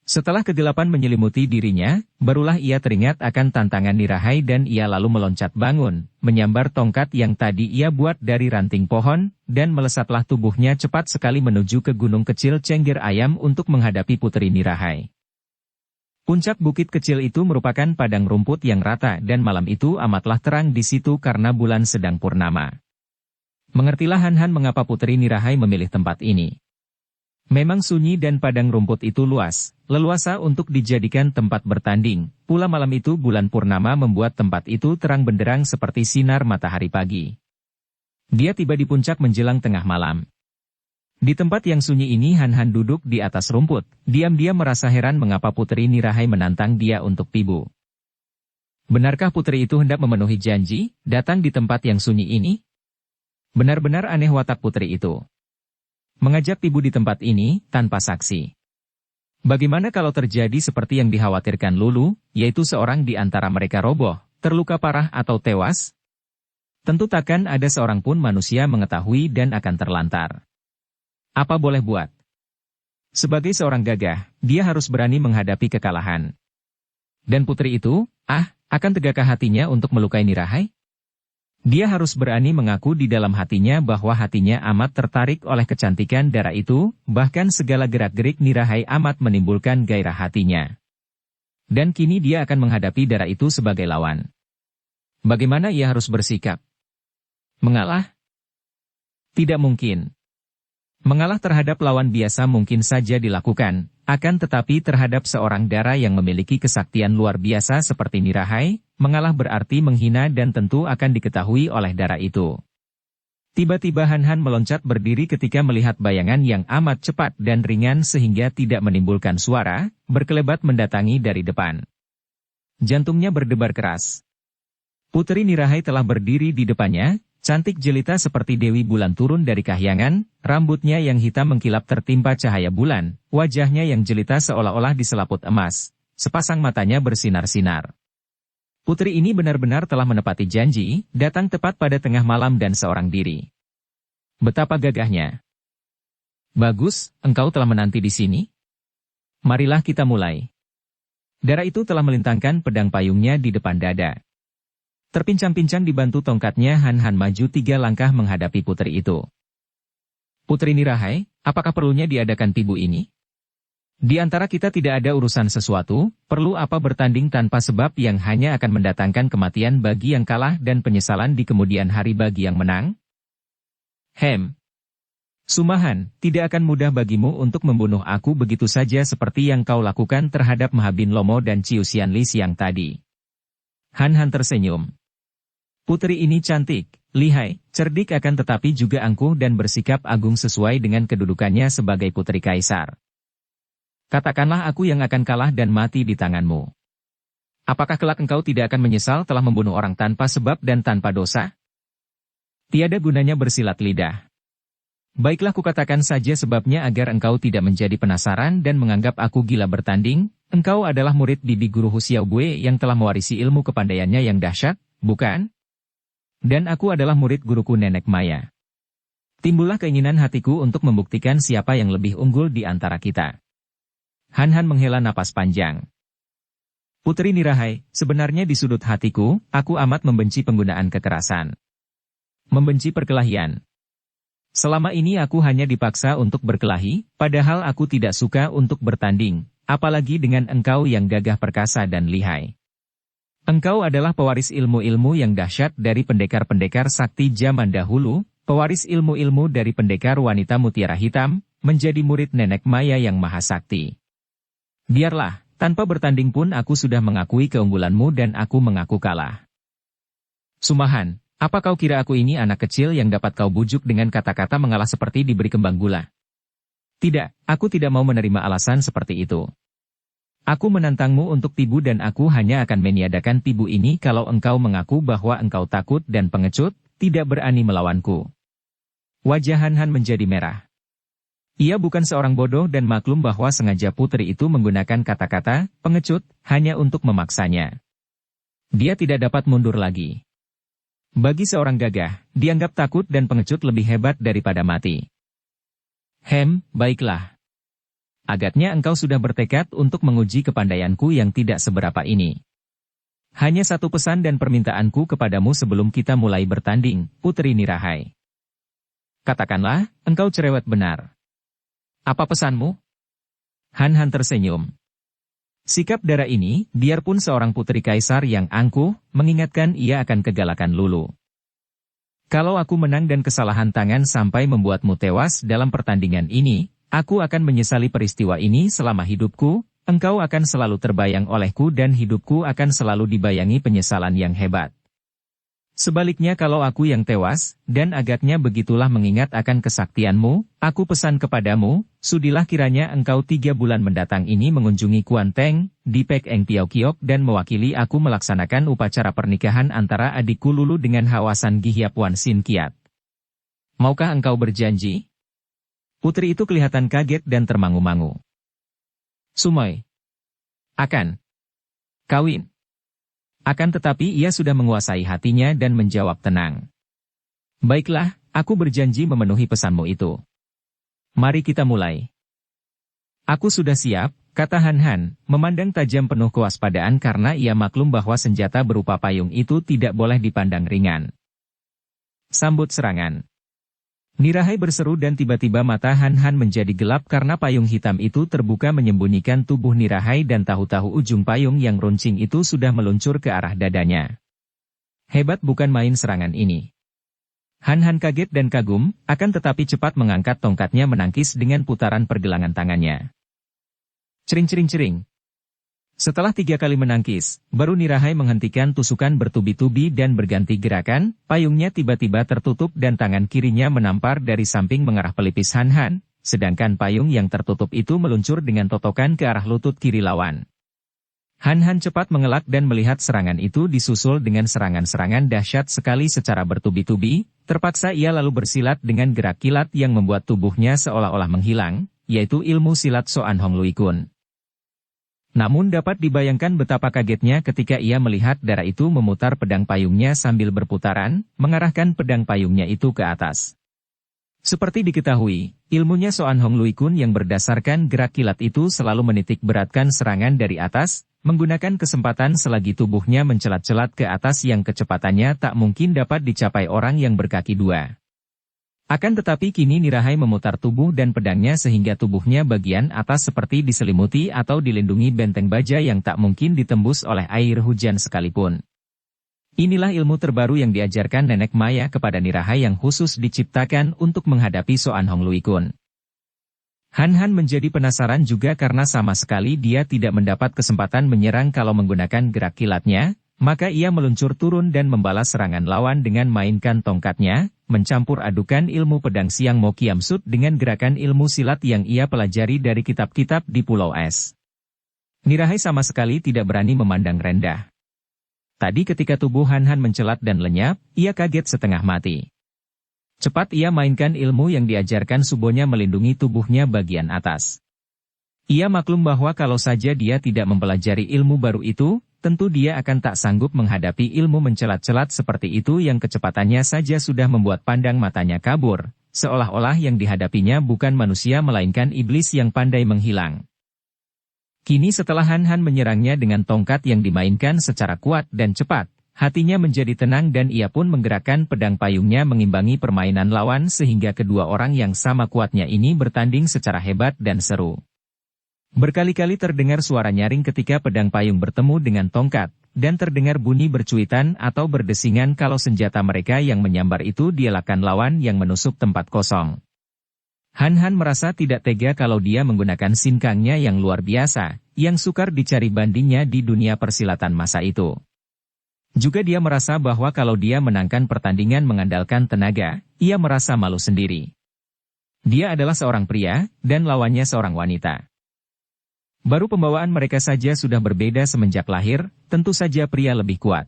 Setelah kegelapan menyelimuti dirinya, barulah ia teringat akan tantangan Nirahai dan ia lalu meloncat bangun, menyambar tongkat yang tadi ia buat dari ranting pohon, dan melesatlah tubuhnya cepat sekali menuju ke gunung kecil Cengger Ayam untuk menghadapi Putri Nirahai. Puncak bukit kecil itu merupakan padang rumput yang rata dan malam itu amatlah terang di situ karena bulan sedang purnama. Mengertilah Han Han mengapa Putri Nirahai memilih tempat ini. Memang sunyi dan padang rumput itu luas, leluasa untuk dijadikan tempat bertanding, pula malam itu bulan purnama membuat tempat itu terang benderang seperti sinar matahari pagi. Dia tiba di puncak menjelang tengah malam. Di tempat yang sunyi ini Han Han duduk di atas rumput, diam-diam merasa heran mengapa Putri Nirahai menantang dia untuk tibu. Benarkah putri itu hendak memenuhi janji, datang di tempat yang sunyi ini? Benar-benar aneh watak putri itu. Mengajak tibu di tempat ini, tanpa saksi. Bagaimana kalau terjadi seperti yang dikhawatirkan Lulu, yaitu seorang di antara mereka roboh, terluka parah atau tewas? Tentu takkan ada seorang pun manusia mengetahui dan akan terlantar. Apa boleh buat? Sebagai seorang gagah, dia harus berani menghadapi kekalahan. Dan putri itu, akan tegakkah hatinya untuk melukai Nirahai? Dia harus berani mengaku di dalam hatinya bahwa hatinya amat tertarik oleh kecantikan Dara itu, bahkan segala gerak-gerik Nirahai amat menimbulkan gairah hatinya. Dan kini dia akan menghadapi Dara itu sebagai lawan. Bagaimana ia harus bersikap? Mengalah? Tidak mungkin. Mengalah terhadap lawan biasa mungkin saja dilakukan, akan tetapi terhadap seorang Dara yang memiliki kesaktian luar biasa seperti Nirahai, mengalah berarti menghina dan tentu akan diketahui oleh Dara itu. Tiba-tiba Han Han meloncat berdiri ketika melihat bayangan yang amat cepat dan ringan sehingga tidak menimbulkan suara, berkelebat mendatangi dari depan. Jantungnya berdebar keras. Putri Nirahai telah berdiri di depannya, cantik jelita seperti Dewi Bulan turun dari kahyangan, rambutnya yang hitam mengkilap tertimpa cahaya bulan, wajahnya yang jelita seolah-olah diselaput emas, sepasang matanya bersinar-sinar. Putri ini benar-benar telah menepati janji, datang tepat pada tengah malam dan seorang diri. Betapa gagahnya. Bagus, engkau telah menanti di sini? Marilah kita mulai. Dara itu telah melintangkan pedang payungnya di depan dada. Terpincang-pincang dibantu tongkatnya Han Han maju 3 langkah menghadapi putri itu. Putri Nirahai, apakah perlunya diadakan tibu ini? Di antara kita tidak ada urusan sesuatu, perlu apa bertanding tanpa sebab yang hanya akan mendatangkan kematian bagi yang kalah dan penyesalan di kemudian hari bagi yang menang? Sumahan, tidak akan mudah bagimu untuk membunuh aku begitu saja seperti yang kau lakukan terhadap Mahabin Lomo dan Ciu Xianli siang tadi. Han Han tersenyum. Putri ini cantik, lihai, cerdik akan tetapi juga angkuh dan bersikap agung sesuai dengan kedudukannya sebagai putri kaisar. Katakanlah aku yang akan kalah dan mati di tanganmu. Apakah kelak engkau tidak akan menyesal telah membunuh orang tanpa sebab dan tanpa dosa? Tiada gunanya bersilat lidah. Baiklah kukatakan saja sebabnya agar engkau tidak menjadi penasaran dan menganggap aku gila bertanding. Engkau adalah murid bibi guru Hu Xiaobue yang telah mewarisi ilmu kepandaiannya yang dahsyat, bukan? Dan aku adalah murid guruku Nenek Maya. Timbullah keinginan hatiku untuk membuktikan siapa yang lebih unggul di antara kita. Han Han menghela napas panjang. Putri Nirahai, sebenarnya di sudut hatiku, aku amat membenci penggunaan kekerasan. Membenci perkelahian. Selama ini aku hanya dipaksa untuk berkelahi, padahal aku tidak suka untuk bertanding, apalagi dengan engkau yang gagah perkasa dan lihai. Engkau adalah pewaris ilmu-ilmu yang dahsyat dari pendekar-pendekar sakti zaman dahulu, pewaris ilmu-ilmu dari pendekar wanita mutiara hitam, menjadi murid Nenek Maya yang maha sakti. Biarlah, tanpa bertanding pun aku sudah mengakui keunggulanmu dan aku mengaku kalah. Sumahan, apa kau kira aku ini anak kecil yang dapat kau bujuk dengan kata-kata mengalah seperti diberi kembang gula? Tidak, aku tidak mau menerima alasan seperti itu. Aku menantangmu untuk tibu dan aku hanya akan meniadakan tibu ini kalau engkau mengaku bahwa engkau takut dan pengecut, tidak berani melawanku. Wajah Han Han menjadi merah. Ia bukan seorang bodoh dan maklum bahwa sengaja putri itu menggunakan kata-kata pengecut hanya untuk memaksanya. Dia tidak dapat mundur lagi. Bagi seorang gagah, dianggap takut dan pengecut lebih hebat daripada mati. Baiklah. Agaknya engkau sudah bertekad untuk menguji kepandaianku yang tidak seberapa ini. Hanya satu pesan dan permintaanku kepadamu sebelum kita mulai bertanding, Putri Nirahai. Katakanlah, engkau cerewet benar. Apa pesanmu? Han Han tersenyum. Sikap darah ini, biarpun seorang putri kaisar yang angkuh, mengingatkan ia akan kegalakan Lulu. Kalau aku menang dan kesalahan tangan sampai membuatmu tewas dalam pertandingan ini, aku akan menyesali peristiwa ini selama hidupku, engkau akan selalu terbayang olehku dan hidupku akan selalu dibayangi penyesalan yang hebat. Sebaliknya kalau aku yang tewas, dan agaknya begitulah mengingat akan kesaktianmu, aku pesan kepadamu, sudilah kiranya engkau 3 bulan mendatang ini mengunjungi Kuan Teng, di Pek Eng Piao Kiok dan mewakili aku melaksanakan upacara pernikahan antara adikku Lulu dengan Hawasan Gihiap Wan Sin Kiat. Maukah engkau berjanji? Putri itu kelihatan kaget dan termangu-mangu. Sumoy. Akan. Kawin. Akan tetapi ia sudah menguasai hatinya dan menjawab tenang. Baiklah, aku berjanji memenuhi pesanmu itu. Mari kita mulai. Aku sudah siap, kata Han Han, memandang tajam penuh kewaspadaan karena ia maklum bahwa senjata berupa payung itu tidak boleh dipandang ringan. Sambut serangan. Nirahai berseru dan tiba-tiba mata Han Han menjadi gelap karena payung hitam itu terbuka menyembunyikan tubuh Nirahai dan tahu-tahu ujung payung yang runcing itu sudah meluncur ke arah dadanya. Hebat bukan main serangan ini. Han Han kaget dan kagum, akan tetapi cepat mengangkat tongkatnya menangkis dengan putaran pergelangan tangannya. Cering-cering-cering. Setelah 3 kali menangkis, baru Nirahai menghentikan tusukan bertubi-tubi dan berganti gerakan, payungnya tiba-tiba tertutup dan tangan kirinya menampar dari samping mengarah pelipis Han Han, sedangkan payung yang tertutup itu meluncur dengan totokan ke arah lutut kiri lawan. Han Han cepat mengelak dan melihat serangan itu disusul dengan serangan-serangan dahsyat sekali secara bertubi-tubi, terpaksa ia lalu bersilat dengan gerak kilat yang membuat tubuhnya seolah-olah menghilang, yaitu ilmu silat Soan Hong Lui Kun. Namun dapat dibayangkan betapa kagetnya ketika ia melihat darah itu memutar pedang payungnya sambil berputaran, mengarahkan pedang payungnya itu ke atas. Seperti diketahui, ilmunya Soan Hong Lui Kun yang berdasarkan gerak kilat itu selalu menitik beratkan serangan dari atas, menggunakan kesempatan selagi tubuhnya mencelat-celat ke atas yang kecepatannya tak mungkin dapat dicapai orang yang berkaki 2. Akan tetapi kini Nirahai memutar tubuh dan pedangnya sehingga tubuhnya bagian atas seperti diselimuti atau dilindungi benteng baja yang tak mungkin ditembus oleh air hujan sekalipun. Inilah ilmu terbaru yang diajarkan Nenek Maya kepada Nirahai yang khusus diciptakan untuk menghadapi Soan Hong Lui Kun. Han Han menjadi penasaran juga karena sama sekali dia tidak mendapat kesempatan menyerang kalau menggunakan gerak kilatnya, maka ia meluncur turun dan membalas serangan lawan dengan mainkan tongkatnya, mencampur adukan ilmu pedang Siang Mo Kiam Sut dengan gerakan ilmu silat yang ia pelajari dari kitab-kitab di Pulau Es. Nirahai sama sekali tidak berani memandang rendah. Tadi ketika tubuh Han Han mencelat dan lenyap, ia kaget setengah mati. Cepat ia mainkan ilmu yang diajarkan Subonya melindungi tubuhnya bagian atas. Ia maklum bahwa kalau saja dia tidak mempelajari ilmu baru itu, tentu dia akan tak sanggup menghadapi ilmu mencelat-celat seperti itu yang kecepatannya saja sudah membuat pandang matanya kabur, seolah-olah yang dihadapinya bukan manusia melainkan iblis yang pandai menghilang. Kini setelah Han Han menyerangnya dengan tongkat yang dimainkan secara kuat dan cepat, hatinya menjadi tenang dan ia pun menggerakkan pedang payungnya mengimbangi permainan lawan sehingga kedua orang yang sama kuatnya ini bertanding secara hebat dan seru. Berkali-kali terdengar suara nyaring ketika pedang payung bertemu dengan tongkat, dan terdengar bunyi bercuitan atau berdesingan kalau senjata mereka yang menyambar itu dielakkan lawan yang menusuk tempat kosong. Han Han merasa tidak tega kalau dia menggunakan sinkangnya yang luar biasa, yang sukar dicari bandingnya di dunia persilatan masa itu. Juga dia merasa bahwa kalau dia menangkan pertandingan mengandalkan tenaga, ia merasa malu sendiri. Dia adalah seorang pria, dan lawannya seorang wanita. Baru pembawaan mereka saja sudah berbeda semenjak lahir, tentu saja pria lebih kuat.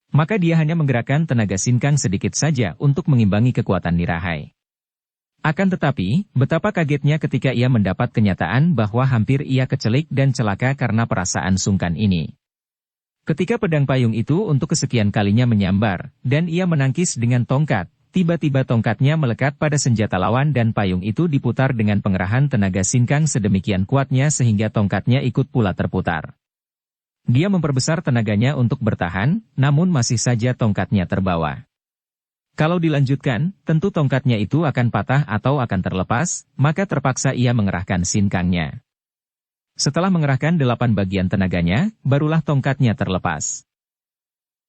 Maka dia hanya menggerakkan tenaga sinkang sedikit saja untuk mengimbangi kekuatan Nirahai. Akan tetapi, betapa kagetnya ketika ia mendapat kenyataan bahwa hampir ia kecelik dan celaka karena perasaan sungkan ini. Ketika pedang payung itu untuk kesekian kalinya menyambar, dan ia menangkis dengan tongkat, tiba-tiba tongkatnya melekat pada senjata lawan dan payung itu diputar dengan pengerahan tenaga sinkang sedemikian kuatnya sehingga tongkatnya ikut pula terputar. Dia memperbesar tenaganya untuk bertahan, namun masih saja tongkatnya terbawa. Kalau dilanjutkan, tentu tongkatnya itu akan patah atau akan terlepas, maka terpaksa ia mengerahkan sinkangnya. Setelah mengerahkan 8 bagian tenaganya, barulah tongkatnya terlepas.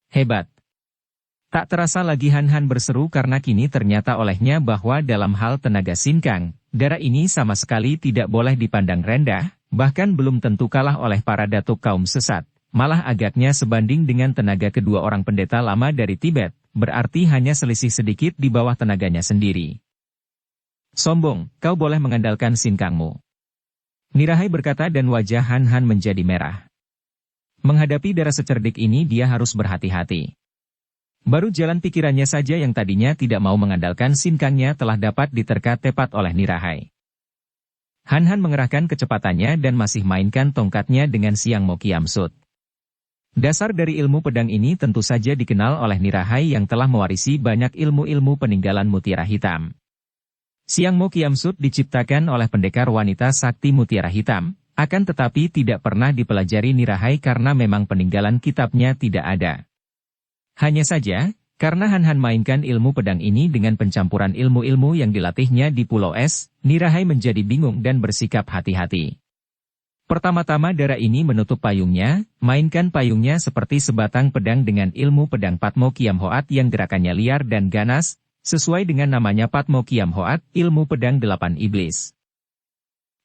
Hebat! Tak terasa lagi Han Han berseru karena kini ternyata olehnya bahwa dalam hal tenaga sinkang, darah ini sama sekali tidak boleh dipandang rendah, bahkan belum tentu kalah oleh para datuk kaum sesat, malah agaknya sebanding dengan tenaga kedua orang pendeta lama dari Tibet, berarti hanya selisih sedikit di bawah tenaganya sendiri. Sombong, kau boleh mengandalkan sinkangmu. Nirahai berkata dan wajah Han Han menjadi merah. Menghadapi darah secerdik ini dia harus berhati-hati. Baru jalan pikirannya saja yang tadinya tidak mau mengandalkan sinkangnya telah dapat diterka tepat oleh Nirahai. Han Han mengerahkan kecepatannya dan masih mainkan tongkatnya dengan Siang Mo Kiamsut. Dasar dari ilmu pedang ini tentu saja dikenal oleh Nirahai yang telah mewarisi banyak ilmu-ilmu peninggalan Mutiara Hitam. Siang Mo Kiamsut diciptakan oleh pendekar wanita sakti Mutiara Hitam, akan tetapi tidak pernah dipelajari Nirahai karena memang peninggalan kitabnya tidak ada. Hanya saja, karena Han Han mainkan ilmu pedang ini dengan pencampuran ilmu-ilmu yang dilatihnya di Pulau Es, Nirahai menjadi bingung dan bersikap hati-hati. Pertama-tama darah ini menutup payungnya, mainkan payungnya seperti sebatang pedang dengan ilmu pedang Patmo Kiam Hoat yang gerakannya liar dan ganas, sesuai dengan namanya Patmo Kiam Hoat, ilmu pedang 8 iblis.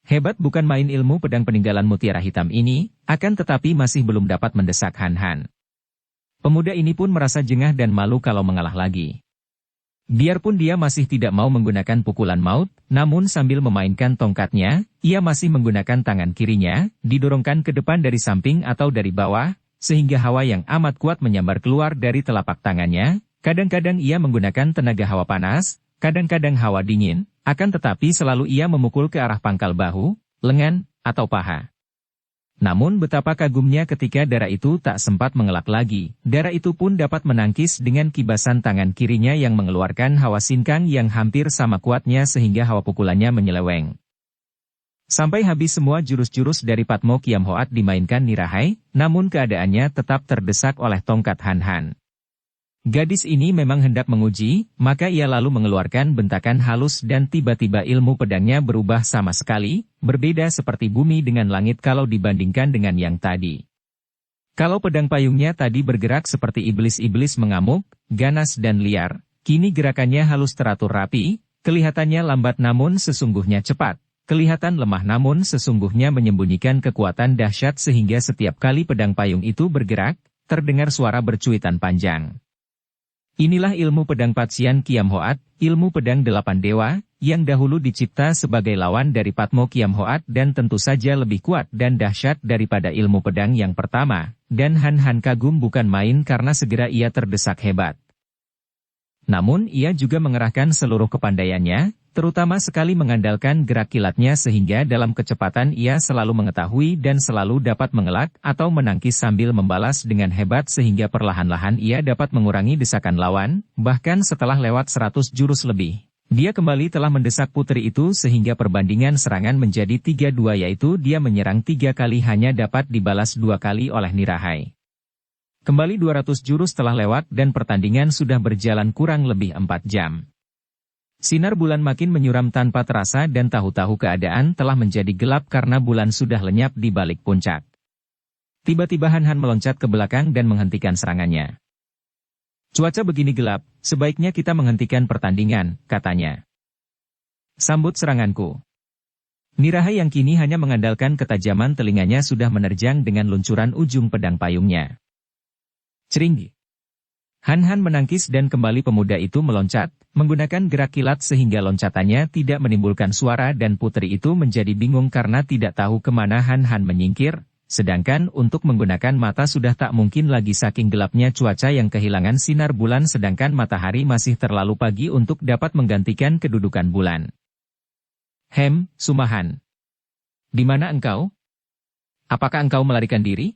Hebat bukan main ilmu pedang peninggalan Mutiara Hitam ini, akan tetapi masih belum dapat mendesak Han Han. Pemuda ini pun merasa jengah dan malu kalau mengalah lagi. Biarpun dia masih tidak mau menggunakan pukulan maut, namun sambil memainkan tongkatnya, ia masih menggunakan tangan kirinya, didorongkan ke depan dari samping atau dari bawah, sehingga hawa yang amat kuat menyambar keluar dari telapak tangannya. Kadang-kadang ia menggunakan tenaga hawa panas, kadang-kadang hawa dingin, akan tetapi selalu ia memukul ke arah pangkal bahu, lengan, atau paha. Namun betapa kagumnya ketika darah itu tak sempat mengelak lagi, darah itu pun dapat menangkis dengan kibasan tangan kirinya yang mengeluarkan hawa sinkang yang hampir sama kuatnya sehingga hawa pukulannya menyeleweng. Sampai habis semua jurus-jurus dari Patmo Kiam Hoat dimainkan Nirahai, namun keadaannya tetap terdesak oleh tongkat Han Han. Gadis ini memang hendak menguji, maka ia lalu mengeluarkan bentakan halus dan tiba-tiba ilmu pedangnya berubah sama sekali, berbeda seperti bumi dengan langit kalau dibandingkan dengan yang tadi. Kalau pedang payungnya tadi bergerak seperti iblis-iblis mengamuk, ganas dan liar, kini gerakannya halus teratur rapi, kelihatannya lambat namun sesungguhnya cepat, kelihatan lemah namun sesungguhnya menyembunyikan kekuatan dahsyat sehingga setiap kali pedang payung itu bergerak, terdengar suara bercuitan panjang. Inilah ilmu pedang Patsian Kiam Hoat, ilmu pedang 8 dewa, yang dahulu dicipta sebagai lawan dari Patmo Kiam Hoat dan tentu saja lebih kuat dan dahsyat daripada ilmu pedang yang pertama, dan Han Han kagum bukan main karena segera ia terdesak hebat. Namun ia juga mengerahkan seluruh kepandaiannya, terutama sekali mengandalkan gerak kilatnya sehingga dalam kecepatan ia selalu mengetahui dan selalu dapat mengelak atau menangkis sambil membalas dengan hebat sehingga perlahan-lahan ia dapat mengurangi desakan lawan, bahkan setelah lewat 100 jurus lebih. Dia kembali telah mendesak putri itu sehingga perbandingan serangan menjadi 3-2 yaitu dia menyerang 3 kali hanya dapat dibalas 2 kali oleh Nirahai. Kembali 200 jurus telah lewat dan pertandingan sudah berjalan kurang lebih 4 jam. Sinar bulan makin menyuram tanpa terasa dan tahu-tahu keadaan telah menjadi gelap karena bulan sudah lenyap di balik puncak. Tiba-tiba Han Han meloncat ke belakang dan menghentikan serangannya. Cuaca begini gelap, sebaiknya kita menghentikan pertandingan, katanya. Sambut seranganku. Nirahai yang kini hanya mengandalkan ketajaman telinganya sudah menerjang dengan luncuran ujung pedang payungnya. Cering! Han Han menangkis dan kembali pemuda itu meloncat, menggunakan gerak kilat sehingga loncatannya tidak menimbulkan suara dan putri itu menjadi bingung karena tidak tahu kemana Han Han menyingkir, sedangkan untuk menggunakan mata sudah tak mungkin lagi saking gelapnya cuaca yang kehilangan sinar bulan sedangkan matahari masih terlalu pagi untuk dapat menggantikan kedudukan bulan. Sumahan. Di mana engkau? Apakah engkau melarikan diri?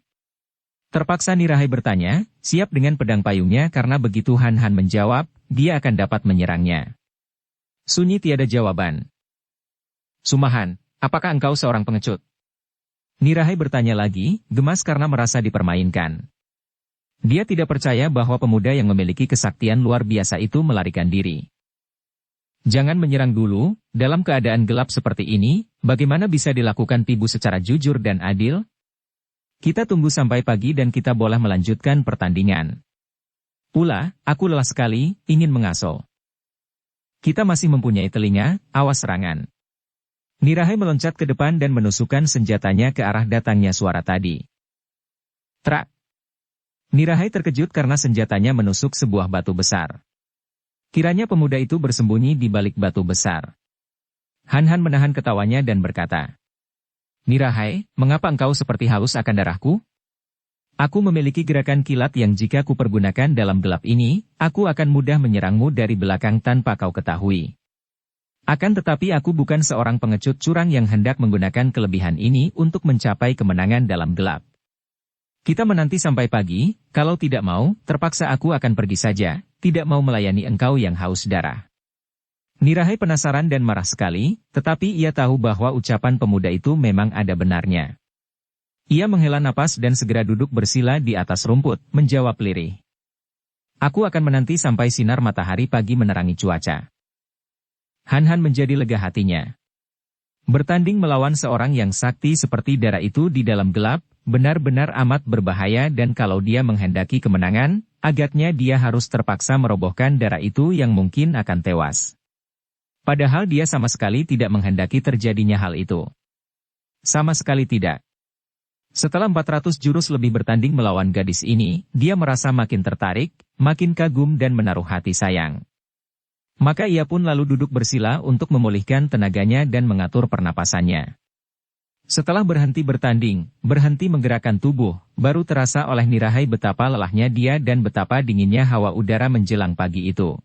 Terpaksa Nirahai bertanya, siap dengan pedang payungnya karena begitu Han Han menjawab, dia akan dapat menyerangnya. Sunyi tiada jawaban. Sumahan, apakah engkau seorang pengecut? Nirahai bertanya lagi, gemas karena merasa dipermainkan. Dia tidak percaya bahwa pemuda yang memiliki kesaktian luar biasa itu melarikan diri. Jangan menyerang dulu, dalam keadaan gelap seperti ini, bagaimana bisa dilakukan Pibu secara jujur dan adil? Kita tunggu sampai pagi dan kita boleh melanjutkan pertandingan. Pula, aku lelah sekali, ingin mengaso. Kita masih mempunyai telinga, awas serangan. Nirahai meloncat ke depan dan menusukkan senjatanya ke arah datangnya suara tadi. Trak! Nirahai terkejut karena senjatanya menusuk sebuah batu besar. Kiranya pemuda itu bersembunyi di balik batu besar. Han Han menahan ketawanya dan berkata, Nirahai, mengapa engkau seperti haus akan darahku? Aku memiliki gerakan kilat yang jika ku pergunakan dalam gelap ini, aku akan mudah menyerangmu dari belakang tanpa kau ketahui. Akan tetapi aku bukan seorang pengecut curang yang hendak menggunakan kelebihan ini untuk mencapai kemenangan dalam gelap. Kita menanti sampai pagi, kalau tidak mau, terpaksa aku akan pergi saja, tidak mau melayani engkau yang haus darah. Nirahai penasaran dan marah sekali, tetapi ia tahu bahwa ucapan pemuda itu memang ada benarnya. Ia menghela napas dan segera duduk bersila di atas rumput, menjawab lirih. Aku akan menanti sampai sinar matahari pagi menerangi cuaca. Han Han menjadi lega hatinya. Bertanding melawan seorang yang sakti seperti Dara itu di dalam gelap, benar-benar amat berbahaya dan kalau dia menghendaki kemenangan, agaknya dia harus terpaksa merobohkan Dara itu yang mungkin akan tewas. Padahal dia sama sekali tidak menghendaki terjadinya hal itu. Sama sekali tidak. Setelah 400 jurus lebih bertanding melawan gadis ini, dia merasa makin tertarik, makin kagum dan menaruh hati sayang. Maka ia pun lalu duduk bersila untuk memulihkan tenaganya dan mengatur pernapasannya. Setelah berhenti bertanding, berhenti menggerakkan tubuh, baru terasa oleh Nirahai betapa lelahnya dia dan betapa dinginnya hawa udara menjelang pagi itu.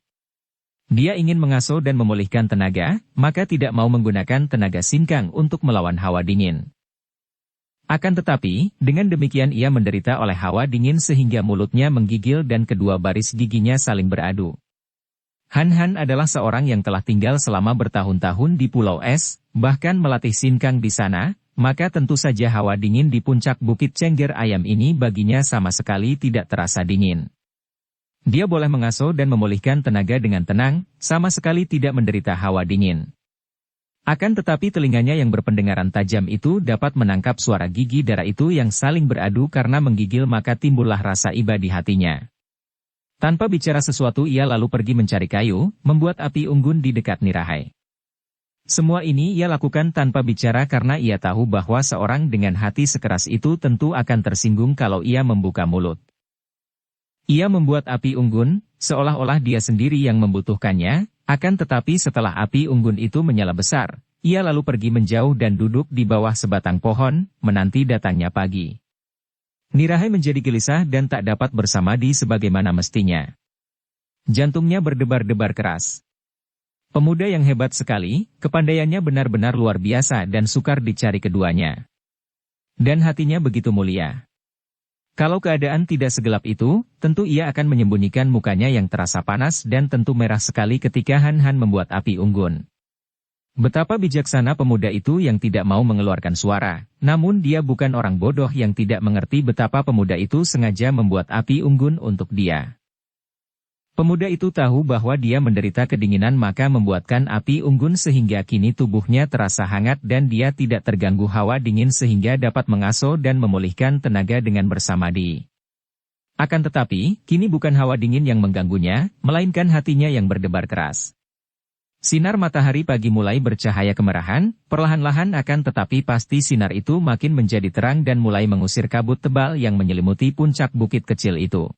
Dia ingin mengaso dan memulihkan tenaga, maka tidak mau menggunakan tenaga sinkang untuk melawan hawa dingin. Akan tetapi, dengan demikian ia menderita oleh hawa dingin sehingga mulutnya menggigil dan kedua baris giginya saling beradu. Han Han adalah seorang yang telah tinggal selama bertahun-tahun di Pulau Es, bahkan melatih sinkang di sana, maka tentu saja hawa dingin di puncak Bukit Cengger Ayam ini baginya sama sekali tidak terasa dingin. Dia boleh mengaso dan memulihkan tenaga dengan tenang, sama sekali tidak menderita hawa dingin. Akan tetapi telinganya yang berpendengaran tajam itu dapat menangkap suara gigi Dara itu yang saling beradu karena menggigil maka timbullah rasa iba di hatinya. Tanpa bicara sesuatu ia lalu pergi mencari kayu, membuat api unggun di dekat Nirahai. Semua ini ia lakukan tanpa bicara karena ia tahu bahwa seorang dengan hati sekeras itu tentu akan tersinggung kalau ia membuka mulut. Ia membuat api unggun, seolah-olah dia sendiri yang membutuhkannya, akan tetapi setelah api unggun itu menyala besar, ia lalu pergi menjauh dan duduk di bawah sebatang pohon, menanti datangnya pagi. Nirahai menjadi gelisah dan tak dapat bersamadi sebagaimana mestinya. Jantungnya berdebar-debar keras. Pemuda yang hebat sekali, kepandaiannya benar-benar luar biasa dan sukar dicari keduanya. Dan hatinya begitu mulia. Kalau keadaan tidak segelap itu, tentu ia akan menyembunyikan mukanya yang terasa panas dan tentu merah sekali ketika Han Han membuat api unggun. Betapa bijaksana pemuda itu yang tidak mau mengeluarkan suara, namun dia bukan orang bodoh yang tidak mengerti betapa pemuda itu sengaja membuat api unggun untuk dia. Pemuda itu tahu bahwa dia menderita kedinginan maka membuatkan api unggun sehingga kini tubuhnya terasa hangat dan dia tidak terganggu hawa dingin sehingga dapat mengaso dan memulihkan tenaga dengan bersamadi. Akan tetapi, kini bukan hawa dingin yang mengganggunya, melainkan hatinya yang berdebar keras. Sinar matahari pagi mulai bercahaya kemerahan, perlahan-lahan akan tetapi pasti sinar itu makin menjadi terang dan mulai mengusir kabut tebal yang menyelimuti puncak bukit kecil itu.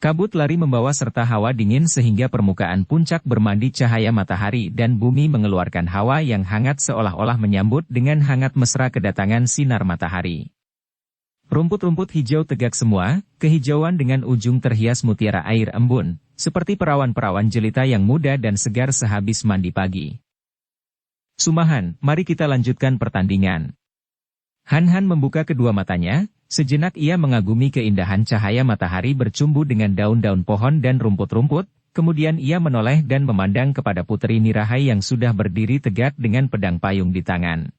Kabut lari membawa serta hawa dingin sehingga permukaan puncak bermandi cahaya matahari dan bumi mengeluarkan hawa yang hangat seolah-olah menyambut dengan hangat mesra kedatangan sinar matahari. Rumput-rumput hijau tegak semua, kehijauan dengan ujung terhias mutiara air embun, seperti perawan-perawan jelita yang muda dan segar sehabis mandi pagi. Sumahan, mari kita lanjutkan pertandingan. Han membuka kedua matanya, sejenak ia mengagumi keindahan cahaya matahari bercumbu dengan daun-daun pohon dan rumput-rumput, kemudian ia menoleh dan memandang kepada Putri Nirahai yang sudah berdiri tegak dengan pedang payung di tangan.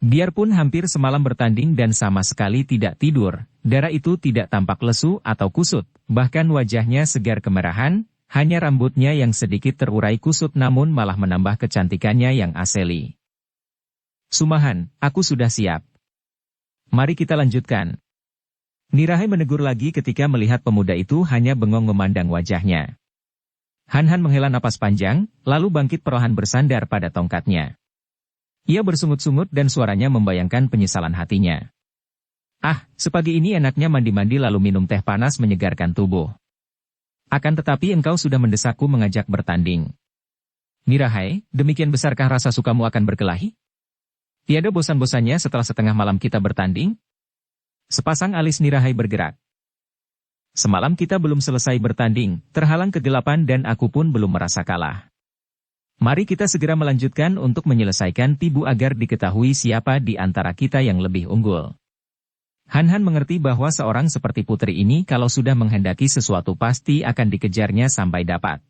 Biarpun hampir semalam bertanding dan sama sekali tidak tidur, darah itu tidak tampak lesu atau kusut, bahkan wajahnya segar kemerahan, hanya rambutnya yang sedikit terurai kusut namun malah menambah kecantikannya yang aseli. Sumahan, aku sudah siap. Mari kita lanjutkan. Nirahai menegur lagi ketika melihat pemuda itu hanya bengong memandang wajahnya. Han menghela napas panjang, lalu bangkit perlahan bersandar pada tongkatnya. Ia bersungut-sungut dan suaranya membayangkan penyesalan hatinya. Ah, sepagi ini enaknya mandi-mandi lalu minum teh panas menyegarkan tubuh. Akan tetapi engkau sudah mendesakku mengajak bertanding. Nirahai, demikian besarkah rasa sukamu akan berkelahi? Tiada bosan-bosannya setelah setengah malam kita bertanding? Sepasang alis Nirahai bergerak. Semalam kita belum selesai bertanding, terhalang kegelapan dan aku pun belum merasa kalah. Mari kita segera melanjutkan untuk menyelesaikan tibu agar diketahui siapa di antara kita yang lebih unggul. Han mengerti bahwa seorang seperti putri ini kalau sudah menghendaki sesuatu pasti akan dikejarnya sampai dapat.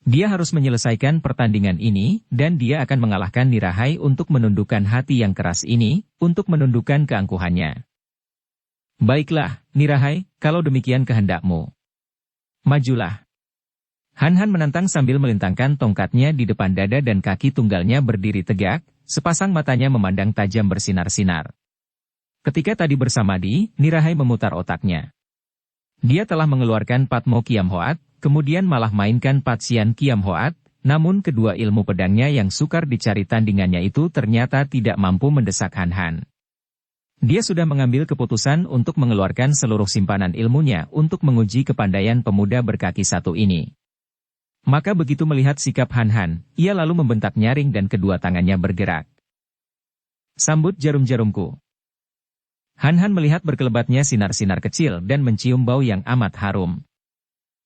Dia harus menyelesaikan pertandingan ini, dan dia akan mengalahkan Nirahai untuk menundukkan hati yang keras ini, untuk menundukkan keangkuhannya. Baiklah, Nirahai, kalau demikian kehendakmu. Majulah. Han menantang sambil melintangkan tongkatnya di depan dada dan kaki tunggalnya berdiri tegak, sepasang matanya memandang tajam bersinar-sinar. Ketika tadi bersamadi, Nirahai memutar otaknya. Dia telah mengeluarkan Patmo Kiam Hoat, kemudian malah mainkan Patsian Kiam Hoat, namun kedua ilmu pedangnya yang sukar dicari tandingannya itu ternyata tidak mampu mendesak Han. Dia sudah mengambil keputusan untuk mengeluarkan seluruh simpanan ilmunya untuk menguji kepandaian pemuda berkaki satu ini. Maka begitu melihat sikap Han, ia lalu membentak nyaring dan kedua tangannya bergerak. Sambut jarum-jarumku. Han melihat berkelebatnya sinar-sinar kecil dan mencium bau yang amat harum.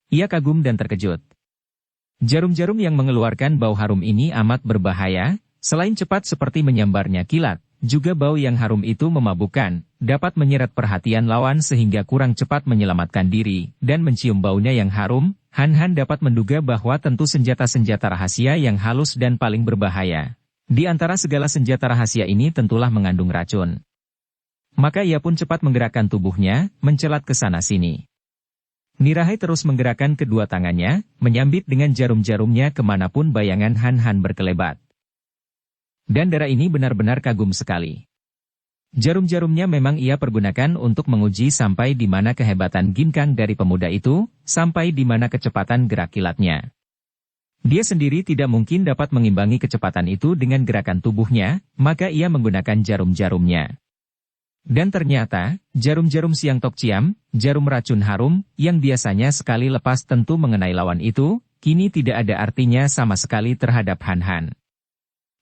Ia kagum dan terkejut. Jarum-jarum yang mengeluarkan bau harum ini amat berbahaya, selain cepat seperti menyambarnya kilat, juga bau yang harum itu memabukkan, dapat menyeret perhatian lawan sehingga kurang cepat menyelamatkan diri, dan mencium baunya yang harum, Han dapat menduga bahwa tentu senjata-senjata rahasia yang halus dan paling berbahaya. Di antara segala senjata rahasia ini tentulah mengandung racun. Maka ia pun cepat menggerakkan tubuhnya, mencelat ke sana-sini. Nirahai terus menggerakkan kedua tangannya, menyambit dengan jarum-jarumnya kemanapun bayangan Han berkelebat. Dan darah ini benar-benar kagum sekali. Jarum-jarumnya memang ia pergunakan untuk menguji sampai di mana kehebatan ginkang dari pemuda itu, sampai di mana kecepatan gerak kilatnya. Dia sendiri tidak mungkin dapat mengimbangi kecepatan itu dengan gerakan tubuhnya, maka ia menggunakan jarum-jarumnya. Dan ternyata, jarum-jarum Siang Tok Ciam, jarum racun harum, yang biasanya sekali lepas tentu mengenai lawan itu, kini tidak ada artinya sama sekali terhadap Han.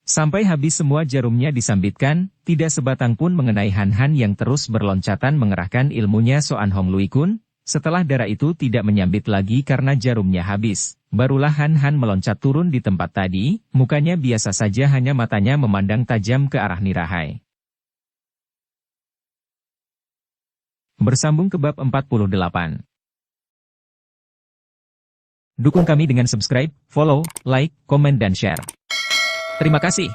Sampai habis semua jarumnya disambitkan, tidak sebatang pun mengenai Han yang terus berloncatan mengerahkan ilmunya Soan Hong Lui Kun. Setelah darah itu tidak menyambit lagi karena jarumnya habis, barulah Han meloncat turun di tempat tadi, mukanya biasa saja hanya matanya memandang tajam ke arah Nirahai. Bersambung ke bab 48. Dukung kami dengan subscribe, follow, like, komen dan share. Terima kasih.